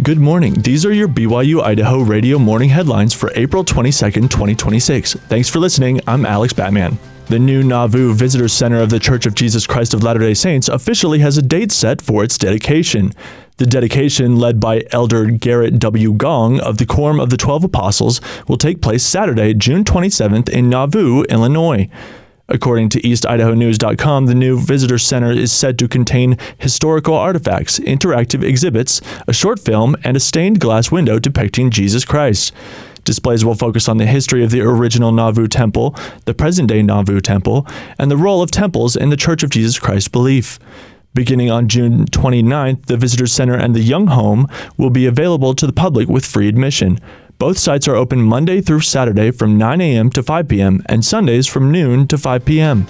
Good morning. These are your BYU-Idaho radio morning headlines for April 22nd, 2026. Thanks for listening. I'm Alex Batman. The new Nauvoo Visitor Center of the Church of Jesus Christ of Latter-day Saints officially has a date set for its dedication. The dedication, led by Elder Garrett W. Gong of the Quorum of the 12 Apostles, will take place Saturday, June 27th in Nauvoo, Illinois. According to EastIdahoNews.com, the new visitor center is said to contain historical artifacts, interactive exhibits, a short film, and a stained glass window depicting Jesus Christ. Displays will focus on the history of the original Nauvoo Temple, the present-day Nauvoo Temple, and the role of temples in the Church of Jesus Christ belief. Beginning on June 29th, the Visitor Center and the Young Home will be available to the public with free admission. Both sites are open Monday through Saturday from 9 a.m. to 5 p.m. and Sundays from noon to 5 p.m.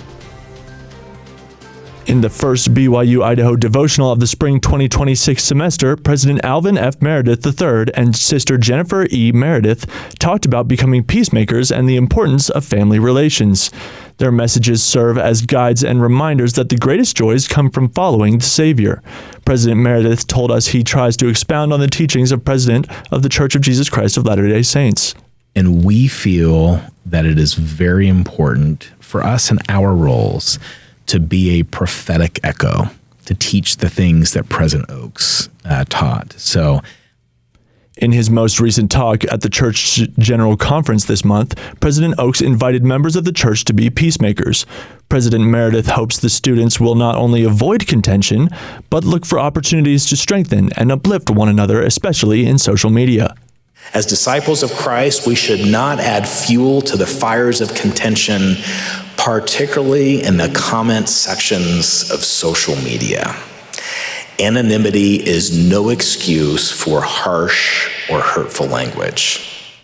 In the first BYU-Idaho devotional of the spring 2026 semester, President Alvin F. Meredith III and Sister Jennifer E. Meredith talked about becoming peacemakers and the importance of family relations. Their messages serve as guides and reminders that the greatest joys come from following the Savior. President Meredith told us he tries to expound on the teachings of President of the Church of Jesus Christ of Latter-day Saints. And we feel that it is very important for us in our roles to be a prophetic echo, to teach the things that President Oaks taught. So, in his most recent talk at the Church General Conference this month, President Oaks invited members of the church to be peacemakers. President Meredith hopes the students will not only avoid contention, but look for opportunities to strengthen and uplift one another, especially in social media. As disciples of Christ, we should not add fuel to the fires of contention, particularly in the comment sections of social media. Anonymity is no excuse for harsh or hurtful language.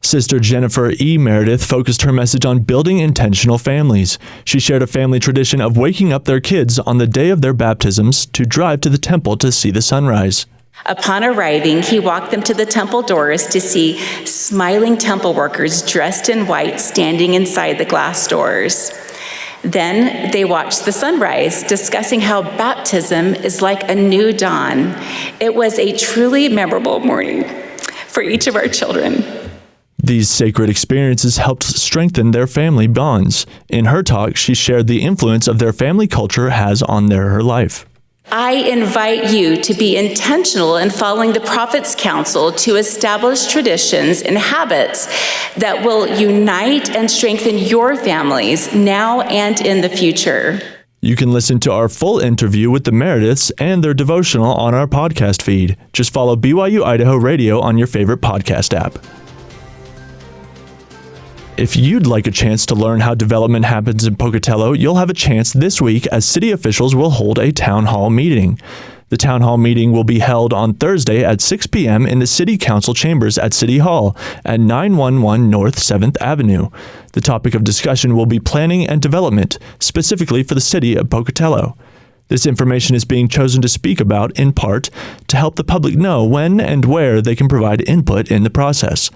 Sister Jennifer E. Meredith focused her message on building intentional families. She shared a family tradition of waking up their kids on the day of their baptisms to drive to the temple to see the sunrise. Upon arriving, he walked them to the temple doors to see smiling temple workers dressed in white standing inside the glass doors. Then they watched the sunrise, discussing how baptism is like a new dawn. It was a truly memorable morning for each of our children. These sacred experiences helped strengthen their family bonds. In her talk, she shared the influence of their family culture has on her life. I invite you to be intentional in following the Prophet's counsel to establish traditions and habits that will unite and strengthen your families now and in the future. You can listen to our full interview with the Merediths and their devotional on our podcast feed. Just follow BYU-Idaho Radio on your favorite podcast app. If you'd like a chance to learn how development happens in Pocatello, you'll have a chance this week as city officials will hold a town hall meeting. The town hall meeting will be held on Thursday at 6 p.m. in the City Council chambers at City Hall at 911 North 7th Avenue. The topic of discussion will be planning and development, specifically for the city of Pocatello. This information is being chosen to speak about, in part, to help the public know when and where they can provide input in the process.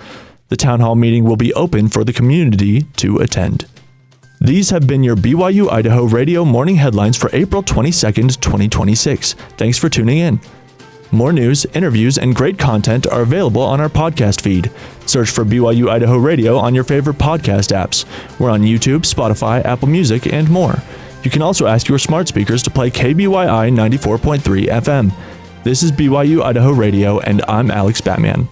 The town hall meeting will be open for the community to attend. These have been your BYU-Idaho radio morning headlines for April 22nd, 2026. Thanks for tuning in. More news, interviews, and great content are available on our podcast feed. Search for BYU-Idaho Radio on your favorite podcast apps. We're on YouTube, Spotify, Apple Music, and more. You can also ask your smart speakers to play KBYI 94.3 FM. This is BYU-Idaho Radio, and I'm Alex Batman.